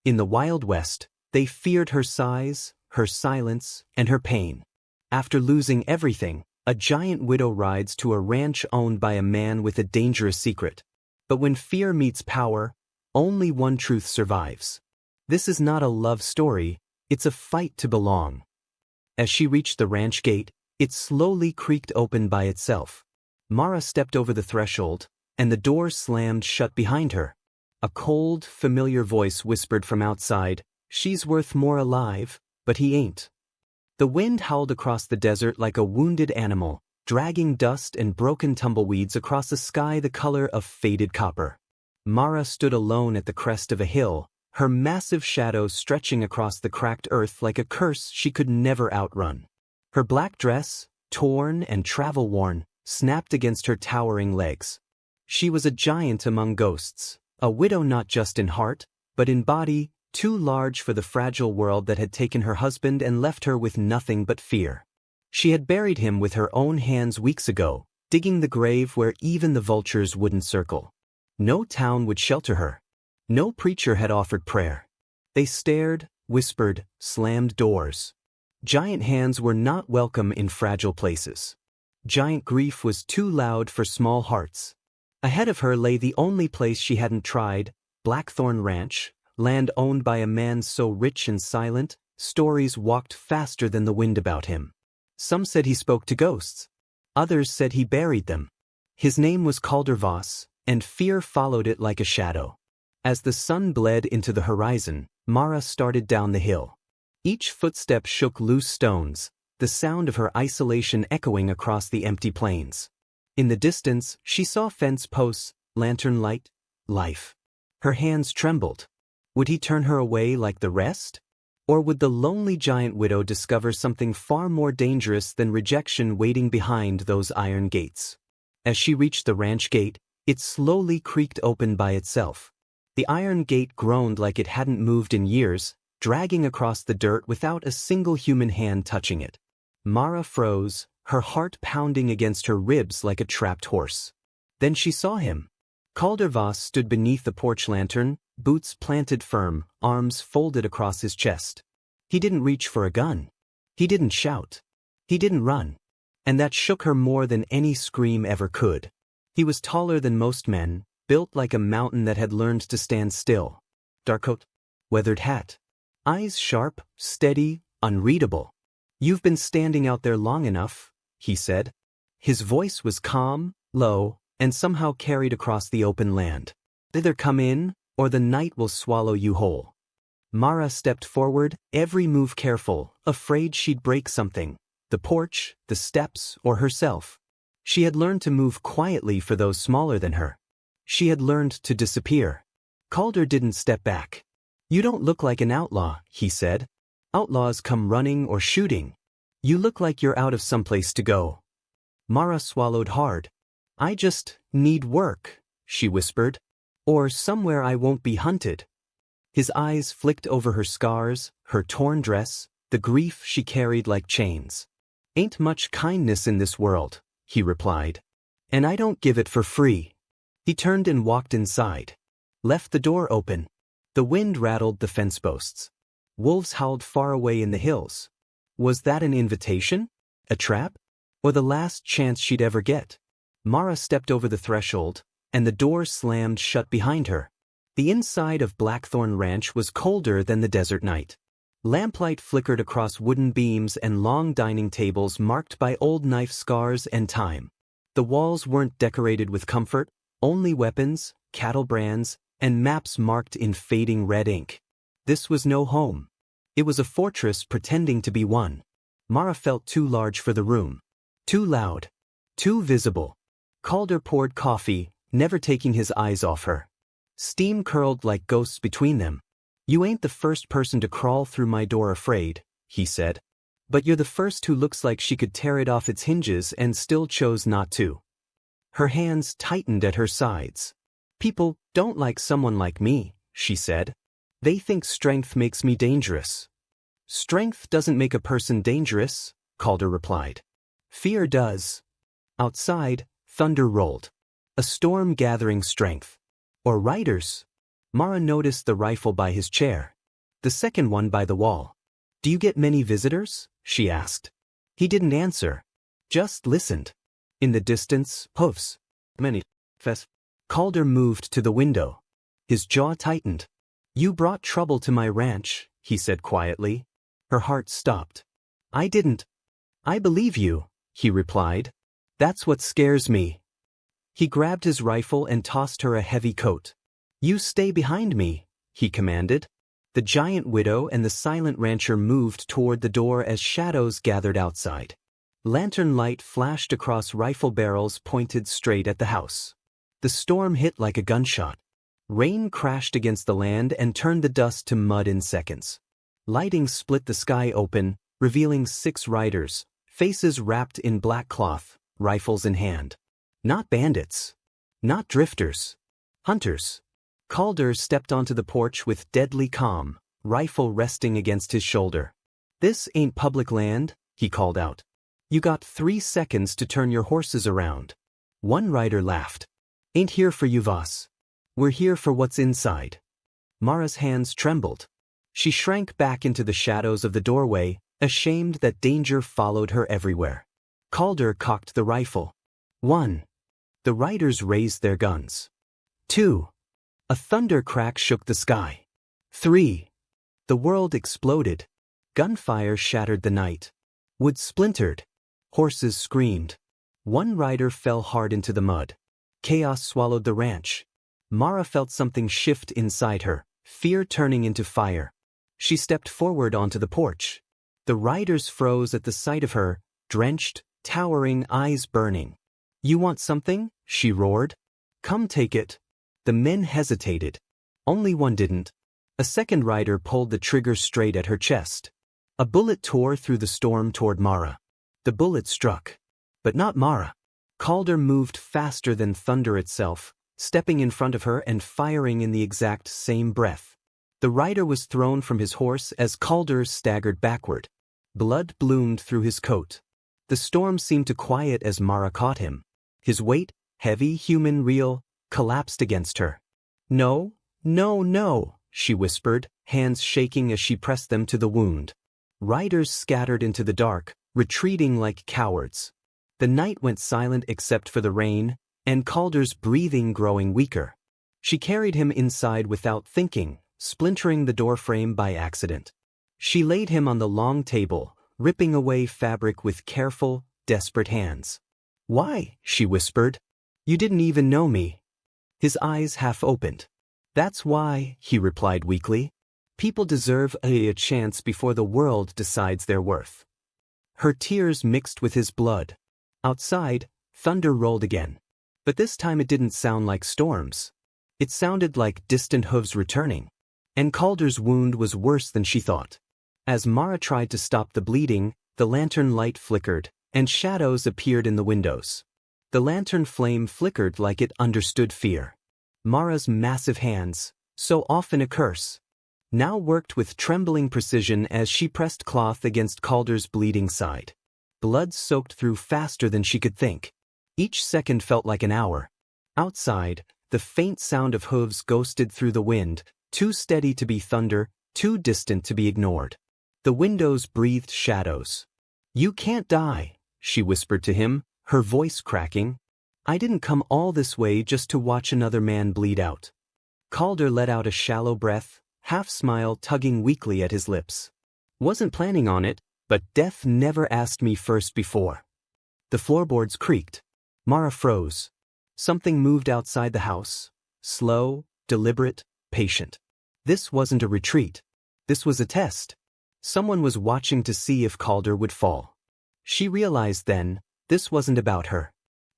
In the Wild West, they feared her size, her silence, and her pain. After losing everything, a giant widow rides to a ranch owned by a man with a dangerous secret. But when fear meets power, only one truth survives. This is not a love story, it's a fight to belong. As she reached the ranch gate, it slowly creaked open by itself. Mara stepped over the threshold, and the door slammed shut behind her. A cold, familiar voice whispered from outside, "She's worth more alive, but he ain't." The wind howled across the desert like a wounded animal, dragging dust and broken tumbleweeds across a sky the color of faded copper. Mara stood alone at the crest of a hill, her massive shadow stretching across the cracked earth like a curse she could never outrun. Her black dress, torn and travel-worn, snapped against her towering legs. She was a giant among ghosts, a widow not just in heart, but in body, too large for the fragile world that had taken her husband and left her with nothing but fear. She had buried him with her own hands weeks ago, digging the grave where even the vultures wouldn't circle. No town would shelter her. No preacher had offered prayer. They stared, whispered, slammed doors. Giant hands were not welcome in fragile places. Giant grief was too loud for small hearts. Ahead of her lay the only place she hadn't tried, Blackthorn Ranch, land owned by a man so rich and silent, stories walked faster than the wind about him. Some said he spoke to ghosts. Others said he buried them. His name was Calder Voss, and fear followed it like a shadow. As the sun bled into the horizon, Mara started down the hill. Each footstep shook loose stones, the sound of her isolation echoing across the empty plains. In the distance, she saw fence posts, lantern light, life. Her hands trembled. Would he turn her away like the rest? Or would the lonely giant widow discover something far more dangerous than rejection waiting behind those iron gates? As she reached the ranch gate, it slowly creaked open by itself. The iron gate groaned like it hadn't moved in years, dragging across the dirt without a single human hand touching it. Mara froze, her heart pounding against her ribs like a trapped horse. Then she saw him. Calder Voss stood beneath the porch lantern, boots planted firm, arms folded across his chest. He didn't reach for a gun. He didn't shout. He didn't run. And that shook her more than any scream ever could. He was taller than most men, built like a mountain that had learned to stand still. Dark coat, weathered hat. Eyes sharp, steady, unreadable. "You've been standing out there long enough," he said. His voice was calm, low, and somehow carried across the open land. "Either come in, or the night will swallow you whole." Mara stepped forward, every move careful, afraid she'd break something. The porch, the steps, or herself. She had learned to move quietly for those smaller than her. She had learned to disappear. Calder didn't step back. "You don't look like an outlaw," he said. "Outlaws come running or shooting. You look like you're out of someplace to go." Mara swallowed hard. "I just need work," she whispered. "Or somewhere I won't be hunted." His eyes flicked over her scars, her torn dress, the grief she carried like chains. "Ain't much kindness in this world," he replied. "And I don't give it for free." He turned and walked inside. Left the door open. The wind rattled the fence posts. Wolves howled far away in the hills. Was that an invitation? A trap? Or the last chance she'd ever get? Mara stepped over the threshold, and the door slammed shut behind her. The inside of Blackthorn Ranch was colder than the desert night. Lamplight flickered across wooden beams and long dining tables marked by old knife scars and time. The walls weren't decorated with comfort, only weapons, cattle brands, and maps marked in fading red ink. This was no home. It was a fortress pretending to be one. Mara felt too large for the room. Too loud. Too visible. Calder poured coffee, never taking his eyes off her. Steam curled like ghosts between them. "You ain't the first person to crawl through my door afraid," he said. "But you're the first who looks like she could tear it off its hinges and still chose not to." Her hands tightened at her sides. "People don't like someone like me," she said. "They think strength makes me dangerous." "Strength doesn't make a person dangerous," Calder replied. "Fear does." Outside, thunder rolled. A storm gathering strength. Or riders. Mara noticed the rifle by his chair. The second one by the wall. Do you get many visitors? She asked. He didn't answer. Just listened. In the distance, hoofs. Many. Calder moved to the window. His jaw tightened. You brought trouble to my ranch, he said quietly. Her heart stopped. I didn't. I believe you, he replied. That's what scares me. He grabbed his rifle and tossed her a heavy coat. You stay behind me, he commanded. The giant widow and the silent rancher moved toward the door as shadows gathered outside. Lantern light flashed across rifle barrels pointed straight at the house. The storm hit like a gunshot. Rain crashed against the land and turned the dust to mud in seconds. Lighting split the sky open, revealing 6 riders, faces wrapped in black cloth, rifles in hand. Not bandits. Not drifters. Hunters. Calder stepped onto the porch with deadly calm, rifle resting against his shoulder. This ain't public land, he called out. You got 3 seconds to turn your horses around. One rider laughed. Ain't here for you, Voss. We're here for what's inside. Mara's hands trembled. She shrank back into the shadows of the doorway, ashamed that danger followed her everywhere. Calder cocked the rifle. 1. The riders raised their guns. 2. A thunder crack shook the sky. 3. The world exploded. Gunfire shattered the night. Wood splintered. Horses screamed. One rider fell hard into the mud. Chaos swallowed the ranch. Mara felt something shift inside her, fear turning into fire. She stepped forward onto the porch. The riders froze at the sight of her, drenched, towering, eyes burning. You want something? She roared. Come take it. The men hesitated. Only one didn't. A second rider pulled the trigger straight at her chest. A bullet tore through the storm toward Mara. The bullet struck. But not Mara. Calder moved faster than thunder itself, stepping in front of her and firing in the exact same breath. The rider was thrown from his horse as Calder staggered backward. Blood bloomed through his coat. The storm seemed to quiet as Mara caught him. His weight, heavy, human, real, collapsed against her. No, no, no, she whispered, hands shaking as she pressed them to the wound. Riders scattered into the dark, retreating like cowards. The night went silent except for the rain, and Calder's breathing growing weaker. She carried him inside without thinking, splintering the doorframe by accident. She laid him on the long table, ripping away fabric with careful, desperate hands. Why? She whispered. You didn't even know me. His eyes half opened. That's why, he replied weakly. People deserve a chance before the world decides their worth. Her tears mixed with his blood. Outside, thunder rolled again. But this time it didn't sound like storms. It sounded like distant hooves returning. And Calder's wound was worse than she thought. As Mara tried to stop the bleeding, the lantern light flickered, and shadows appeared in the windows. The lantern flame flickered like it understood fear. Mara's massive hands, so often a curse, now worked with trembling precision as she pressed cloth against Calder's bleeding side. Blood soaked through faster than she could think. Each second felt like an hour. Outside, the faint sound of hooves ghosted through the wind, too steady to be thunder, too distant to be ignored. The windows breathed shadows. You can't die, she whispered to him, her voice cracking. I didn't come all this way just to watch another man bleed out. Calder let out a shallow breath, half smile tugging weakly at his lips. Wasn't planning on it, but death never asked me first before. The floorboards creaked. Mara froze. Something moved outside the house. Slow, deliberate, patient. This wasn't a retreat. This was a test. Someone was watching to see if Calder would fall. She realized then, this wasn't about her.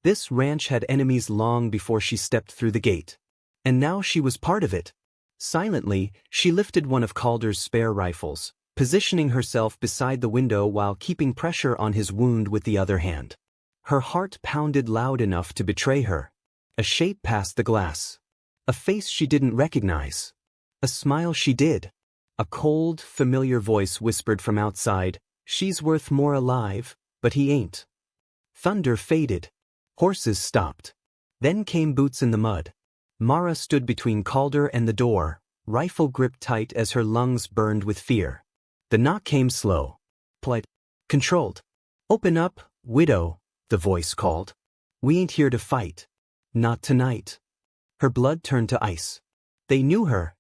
This ranch had enemies long before she stepped through the gate. And now she was part of it. Silently, she lifted one of Calder's spare rifles, positioning herself beside the window while keeping pressure on his wound with the other hand. Her heart pounded loud enough to betray her. A shape passed the glass. A face she didn't recognize. A smile she did. A cold, familiar voice whispered from outside, "She's worth more alive, but he ain't." Thunder faded. Horses stopped. Then came boots in the mud. Mara stood between Calder and the door, rifle gripped tight as her lungs burned with fear. The knock came slow, polite, controlled. "Open up, widow," the voice called. "We ain't here to fight. Not tonight." Her blood turned to ice. They knew her.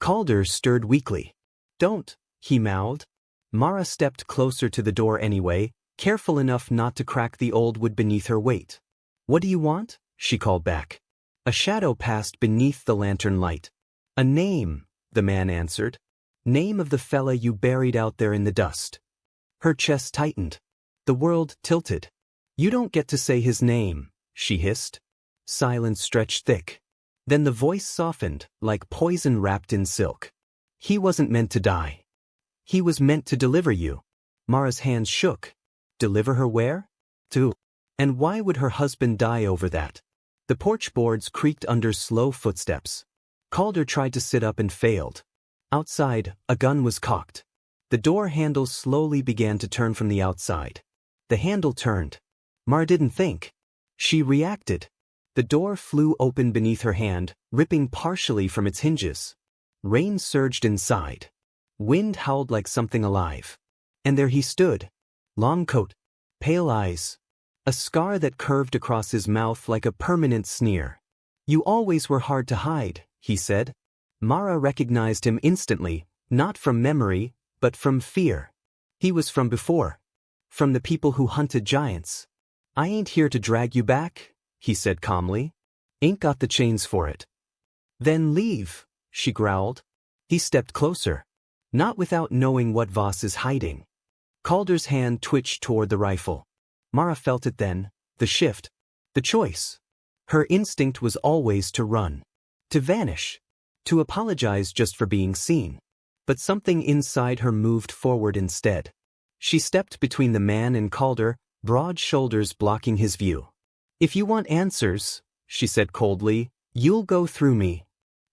Calder stirred weakly. "Don't," he mouthed. Mara stepped closer to the door anyway, careful enough not to crack the old wood beneath her weight. "What do you want?" she called back. A shadow passed beneath the lantern light. "A name," the man answered. "Name of the fella you buried out there in the dust." Her chest tightened. The world tilted. "You don't get to say his name," she hissed. Silence stretched thick. Then the voice softened, like poison wrapped in silk. "He wasn't meant to die. He was meant to deliver you." Mara's hands shook. Deliver her where? To. And why would her husband die over that? The porch boards creaked under slow footsteps. Calder tried to sit up and failed. Outside, a gun was cocked. The door handle slowly began to turn from the outside. The handle turned. Mara didn't think. She reacted. The door flew open beneath her hand, ripping partially from its hinges. Rain surged inside. Wind howled like something alive. And there he stood. Long coat. Pale eyes. A scar that curved across his mouth like a permanent sneer. "You always were hard to hide," he said. Mara recognized him instantly, not from memory, but from fear. He was from before. From the people who hunted giants. "I ain't here to drag you back," he said calmly. "Ain't got the chains for it." "Then leave," she growled. He stepped closer. Not without knowing what Voss is hiding. Calder's hand twitched toward the rifle. Mara felt it then, the shift, the choice. Her instinct was always to run. To vanish. To apologize just for being seen. But something inside her moved forward instead. She stepped between the man and Calder, broad shoulders blocking his view. "If you want answers," she said coldly, "you'll go through me."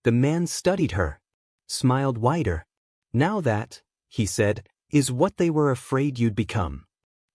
The man studied her. Smiled wider. "Now that," he said, "is what they were afraid you'd become."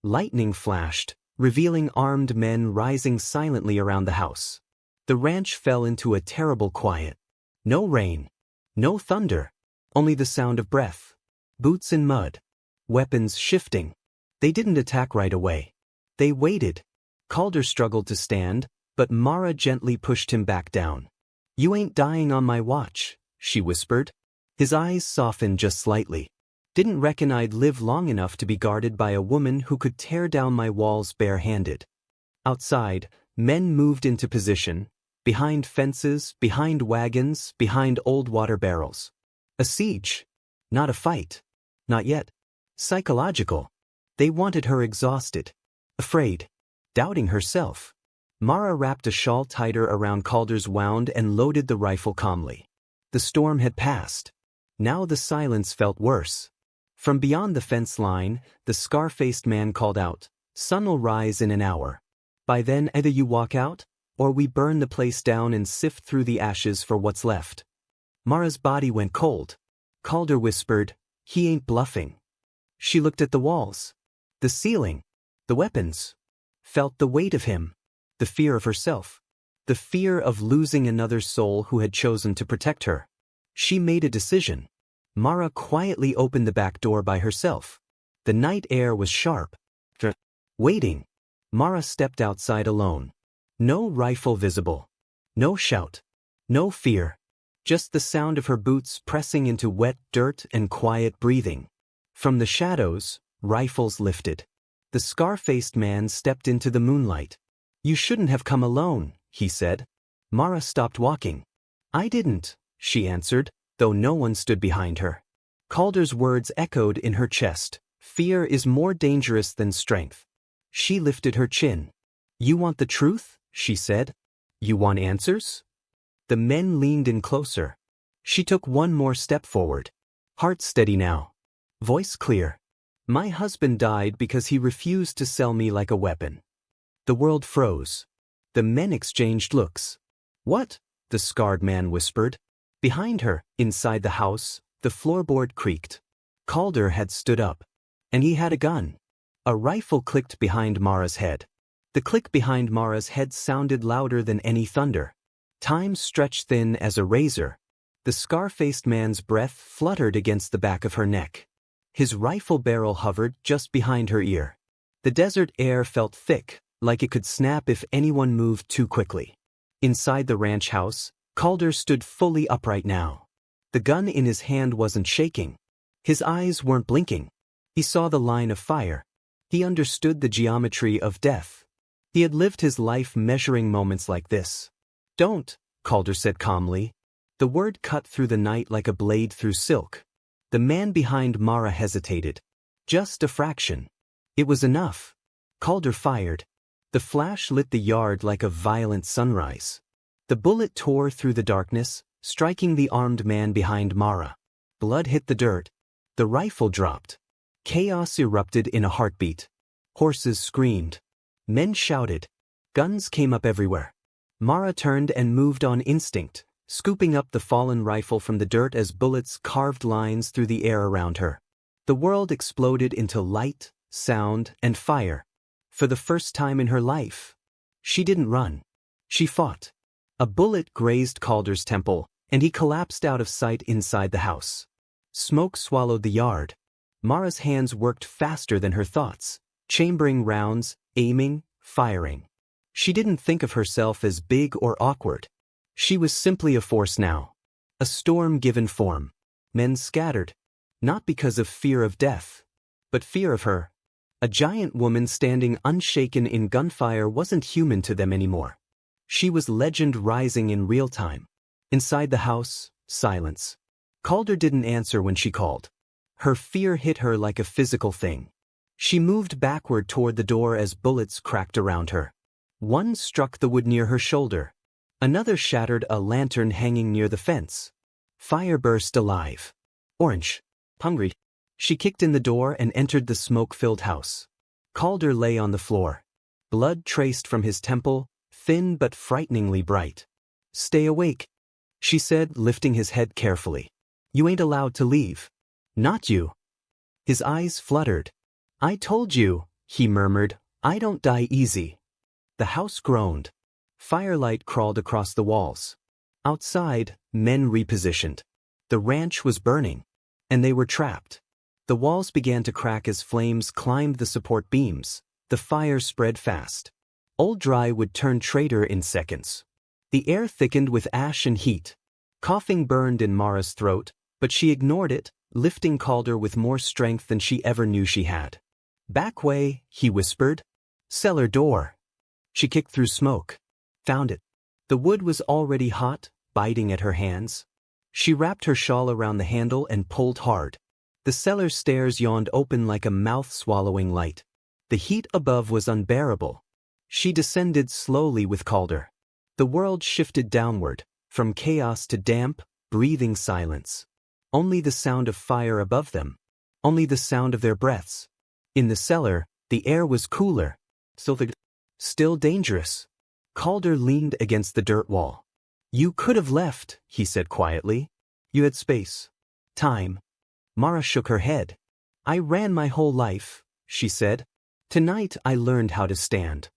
Lightning flashed, revealing armed men rising silently around the house. The ranch fell into a terrible quiet. No rain. No thunder. Only the sound of breath. Boots in mud. Weapons shifting. They didn't attack right away. They waited. Calder struggled to stand, but Mara gently pushed him back down. "You ain't dying on my watch," she whispered. His eyes softened just slightly. "Didn't reckon I'd live long enough to be guarded by a woman who could tear down my walls barehanded." Outside, men moved into position, behind fences, behind wagons, behind old water barrels. A siege. Not a fight. Not yet. Psychological. They wanted her exhausted. Afraid. Doubting herself. Mara wrapped a shawl tighter around Calder's wound and loaded the rifle calmly. The storm had passed. Now the silence felt worse. From beyond the fence line, the scar-faced man called out, "Sun'll rise in an hour. By then either you walk out, or we burn the place down and sift through the ashes for what's left." Mara's body went cold. Calder whispered, "He ain't bluffing." She looked at the walls. The ceiling. The weapons. Felt the weight of him. The fear of herself. The fear of losing another soul who had chosen to protect her. She made a decision. Mara quietly opened the back door by herself. The night air was sharp. Waiting. Mara stepped outside alone. No rifle visible. No shout. No fear. Just the sound of her boots pressing into wet dirt and quiet breathing. From the shadows, rifles lifted. The scar-faced man stepped into the moonlight. "You shouldn't have come alone," he said. Mara stopped walking. "I didn't," she answered, though no one stood behind her. Calder's words echoed in her chest. "Fear is more dangerous than strength." She lifted her chin. "You want the truth?" she said. "You want answers?" The men leaned in closer. She took one more step forward. Heart steady now. Voice clear. "My husband died because he refused to sell me like a weapon." The world froze. The men exchanged looks. "What?" the scarred man whispered. Behind her, inside the house, the floorboard creaked. Calder had stood up. And he had a gun. A rifle clicked behind Mara's head. The click behind Mara's head sounded louder than any thunder. Time stretched thin as a razor. The scar-faced man's breath fluttered against the back of her neck. His rifle barrel hovered just behind her ear. The desert air felt thick, like it could snap if anyone moved too quickly. Inside the ranch house, Calder stood fully upright now. The gun in his hand wasn't shaking. His eyes weren't blinking. He saw the line of fire. He understood the geometry of death. He had lived his life measuring moments like this. "Don't," Calder said calmly. The word cut through the night like a blade through silk. The man behind Mara hesitated. Just a fraction. It was enough. Calder fired. The flash lit the yard like a violent sunrise. The bullet tore through the darkness, striking the armed man behind Mara. Blood hit the dirt. The rifle dropped. Chaos erupted in a heartbeat. Horses screamed. Men shouted. Guns came up everywhere. Mara turned and moved on instinct, scooping up the fallen rifle from the dirt as bullets carved lines through the air around her. The world exploded into light, sound, and fire. For the first time in her life, she didn't run. She fought. A bullet grazed Calder's temple, and he collapsed out of sight inside the house. Smoke swallowed the yard. Mara's hands worked faster than her thoughts, chambering rounds, aiming, firing. She didn't think of herself as big or awkward. She was simply a force now. A storm given form. Men scattered. Not because of fear of death, but fear of her. A giant woman standing unshaken in gunfire wasn't human to them anymore. She was legend rising in real time. Inside the house, silence. Calder didn't answer when she called. Her fear hit her like a physical thing. She moved backward toward the door as bullets cracked around her. One struck the wood near her shoulder. Another shattered a lantern hanging near the fence. Fire burst alive. Orange. Hungry. She kicked in the door and entered the smoke-filled house. Calder lay on the floor. Blood traced from his temple, thin but frighteningly bright. "Stay awake," she said, lifting his head carefully. "You ain't allowed to leave. Not you." His eyes fluttered. "I told you," he murmured, "I don't die easy." The house groaned. Firelight crawled across the walls. Outside, men repositioned. The ranch was burning, and they were trapped. The walls began to crack as flames climbed the support beams. The fire spread fast. Old Dry would turn traitor in seconds. The air thickened with ash and heat. Coughing burned in Mara's throat, but she ignored it, lifting Calder with more strength than she ever knew she had. "Back way," he whispered. "Cellar door." She kicked through smoke. Found it. The wood was already hot, biting at her hands. She wrapped her shawl around the handle and pulled hard. The cellar stairs yawned open like a mouth swallowing light. The heat above was unbearable. She descended slowly with Calder. The world shifted downward, from chaos to damp, breathing silence. Only the sound of fire above them. Only the sound of their breaths. In the cellar, the air was cooler. Still dangerous. Calder leaned against the dirt wall. "You could have left," he said quietly. "You had space. Time." Mara shook her head. "I ran my whole life," she said. "Tonight I learned how to stand."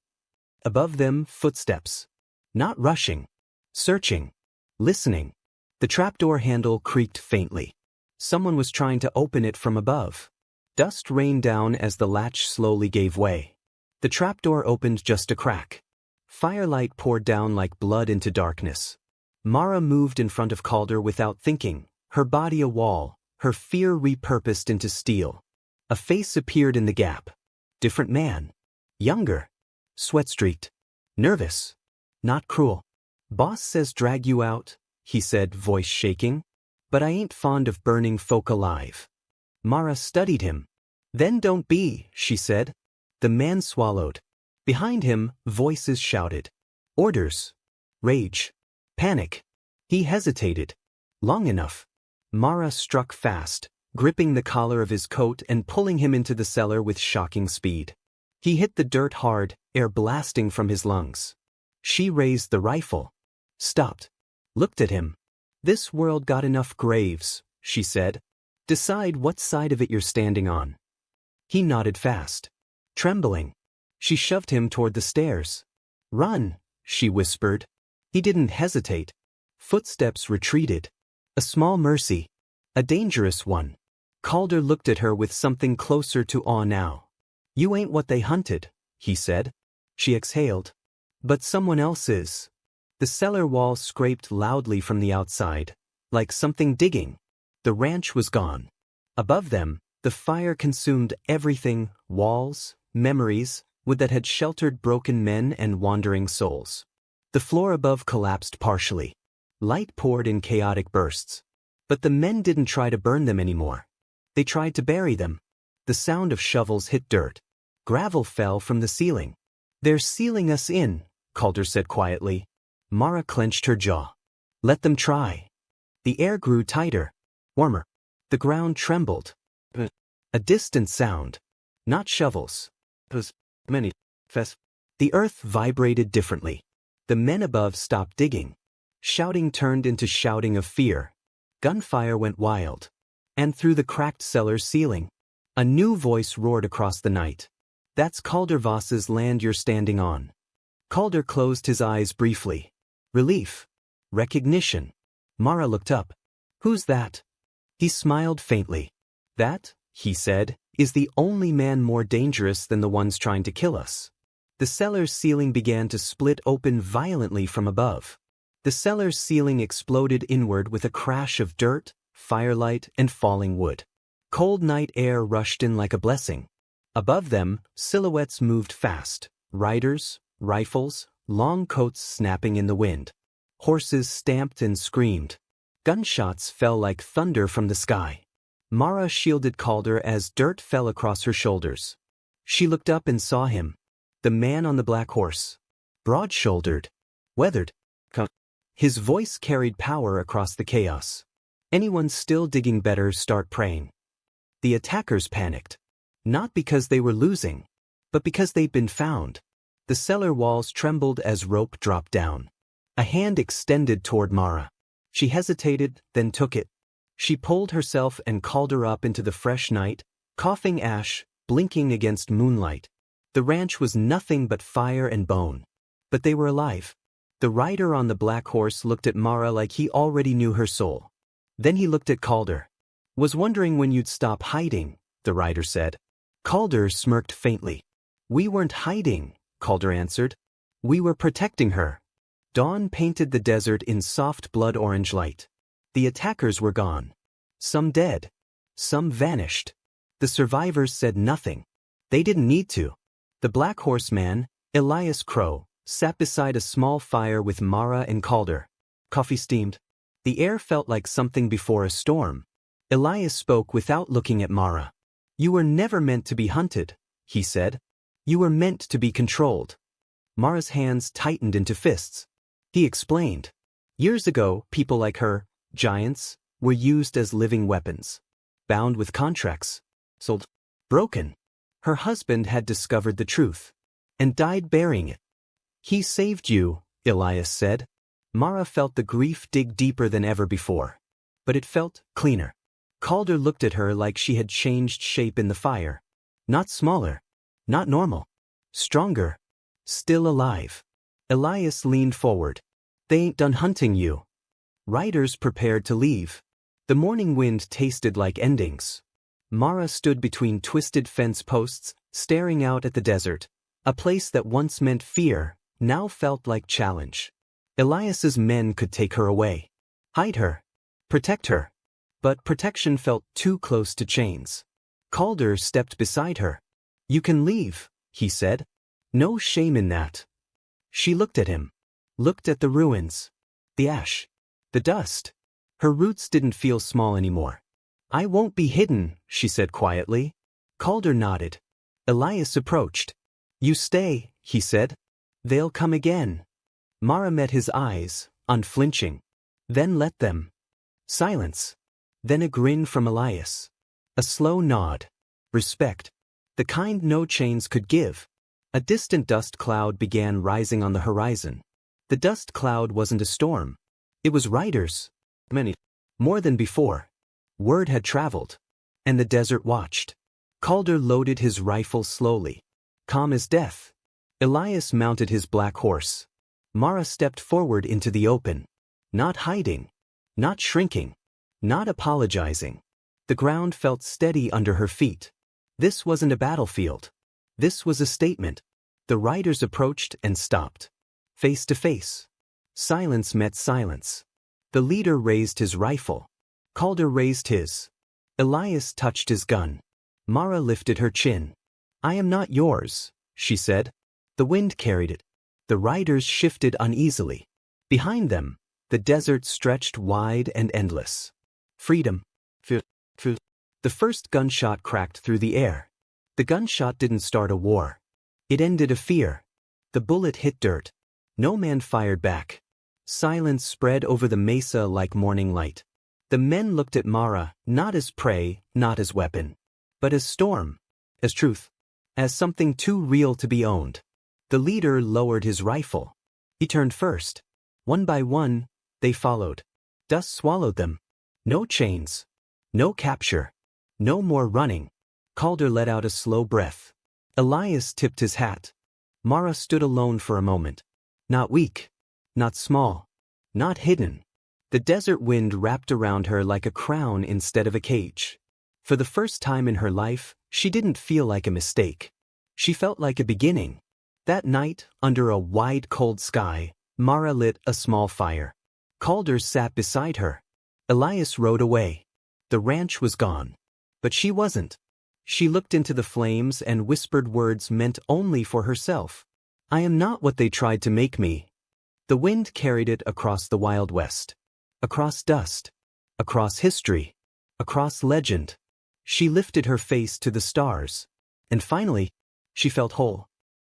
Above them, footsteps. Not rushing. Searching. Listening. The trapdoor handle creaked faintly. Someone was trying to open it from above. Dust rained down as the latch slowly gave way. The trapdoor opened just a crack. Firelight poured down like blood into darkness. Mara moved in front of Calder without thinking, her body a wall, her fear repurposed into steel. A face appeared in the gap. Different man. Younger. Sweat-streaked. Nervous. Not cruel. "Boss says drag you out," he said, voice shaking. "But I ain't fond of burning folk alive." Mara studied him. "Then don't be," she said. The man swallowed. Behind him, voices shouted. Orders. Rage. Panic. He hesitated. Long enough. Mara struck fast, gripping the collar of his coat and pulling him into the cellar with shocking speed. He hit the dirt hard, air blasting from his lungs. She raised the rifle. Stopped. Looked at him. "This world got enough graves," she said. "Decide what side of it you're standing on." He nodded fast. Trembling. She shoved him toward the stairs. "Run," she whispered. He didn't hesitate. Footsteps retreated. A small mercy. A dangerous one. Calder looked at her with something closer to awe now. You ain't what they hunted, he said. She exhaled. But someone else is. The cellar wall scraped loudly from the outside, like something digging. The ranch was gone. Above them, the fire consumed everything, walls, memories, wood that had sheltered broken men and wandering souls. The floor above collapsed partially. Light poured in chaotic bursts. But the men didn't try to burn them anymore. They tried to bury them. The sound of shovels hit dirt. Gravel fell from the ceiling. They're sealing us in, Calder said quietly. Mara clenched her jaw. Let them try. The air grew tighter, warmer. The ground trembled. A distant sound. Not shovels. Many. The earth vibrated differently. The men above stopped digging. Shouting turned into shouting of fear. Gunfire went wild. And through the cracked cellar ceiling, a new voice roared across the night. That's Calder Voss's land you're standing on. Calder closed his eyes briefly. Relief. Recognition. Mara looked up. Who's that? He smiled faintly. That, he said, is the only man more dangerous than the ones trying to kill us. The cellar's ceiling began to split open violently from above. The cellar's ceiling exploded inward with a crash of dirt, firelight, and falling wood. Cold night air rushed in like a blessing. Above them, silhouettes moved fast. Riders, rifles, long coats snapping in the wind. Horses stamped and screamed. Gunshots fell like thunder from the sky. Mara shielded Calder as dirt fell across her shoulders. She looked up and saw him. The man on the black horse. Broad-shouldered. Weathered. His voice carried power across the chaos. Anyone still digging better start praying. The attackers panicked. Not because they were losing, but because they'd been found. The cellar walls trembled as rope dropped down. A hand extended toward Mara. She hesitated, then took it. She pulled herself and Calder up into the fresh night, coughing ash, blinking against moonlight. The ranch was nothing but fire and bone. But they were alive. The rider on the black horse looked at Mara like he already knew her soul. Then he looked at Calder. Was wondering when you'd stop hiding, the rider said. Calder smirked faintly. We weren't hiding, Calder answered. We were protecting her. Dawn painted the desert in soft blood-orange light. The attackers were gone. Some dead. Some vanished. The survivors said nothing. They didn't need to. The black horseman, Elias Crow, sat beside a small fire with Mara and Calder. Coffee steamed. The air felt like something before a storm. Elias spoke without looking at Mara. You were never meant to be hunted, he said. You were meant to be controlled. Mara's hands tightened into fists. He explained. Years ago, people like her, giants, were used as living weapons. Bound with contracts. Sold. Broken. Her husband had discovered the truth. And died burying it. He saved you, Elias said. Mara felt the grief dig deeper than ever before. But it felt cleaner. Calder looked at her like she had changed shape in the fire. Not smaller. Not normal. Stronger. Still alive. Elias leaned forward. They ain't done hunting you. Riders prepared to leave. The morning wind tasted like endings. Mara stood between twisted fence posts, staring out at the desert. A place that once meant fear, now felt like challenge. Elias's men could take her away. Hide her. Protect her. But protection felt too close to chains. Calder stepped beside her. You can leave, he said. No shame in that. She looked at him. Looked at the ruins. The ash. The dust. Her roots didn't feel small anymore. I won't be hidden, she said quietly. Calder nodded. Elias approached. You stay, he said. They'll come again. Mara met his eyes, unflinching. Then let them. Silence. Then a grin from Elias. A slow nod. Respect. The kind no chains could give. A distant dust cloud began rising on the horizon. The dust cloud wasn't a storm. It was riders. Many. More than before. Word had traveled. And the desert watched. Calder loaded his rifle slowly. Calm as death. Elias mounted his black horse. Mara stepped forward into the open. Not hiding. Not shrinking. not apologizing. The ground felt steady under her feet. This wasn't a battlefield. This was a statement. The riders approached and stopped. Face to face. Silence met silence. The leader raised his rifle. Calder raised his. Elias touched his gun. Mara lifted her chin. "I am not yours," she said. The wind carried it. The riders shifted uneasily. Behind them, the desert stretched wide and endless. Freedom. The first gunshot cracked through the air. The gunshot didn't start a war. It ended a fear. The bullet hit dirt. No man fired back. Silence spread over the mesa like morning light. The men looked at Mara, not as prey, not as weapon, but as storm, as truth, as something too real to be owned. The leader lowered his rifle. He turned first. One by one, they followed. Dust swallowed them. No chains. No capture. No more running. Calder let out a slow breath. Elias tipped his hat. Mara stood alone for a moment. Not weak. Not small. Not hidden. The desert wind wrapped around her like a crown instead of a cage. For the first time in her life, she didn't feel like a mistake. She felt like a beginning. That night, under a wide cold sky, Mara lit a small fire. Calder sat beside her. Elias rode away. The ranch was gone. But she wasn't. She looked into the flames and whispered words meant only for herself. "I am not what they tried to make me." The wind carried it across the Wild West. Across dust. Across history. Across legend. She lifted her face to the stars. And finally, she felt whole.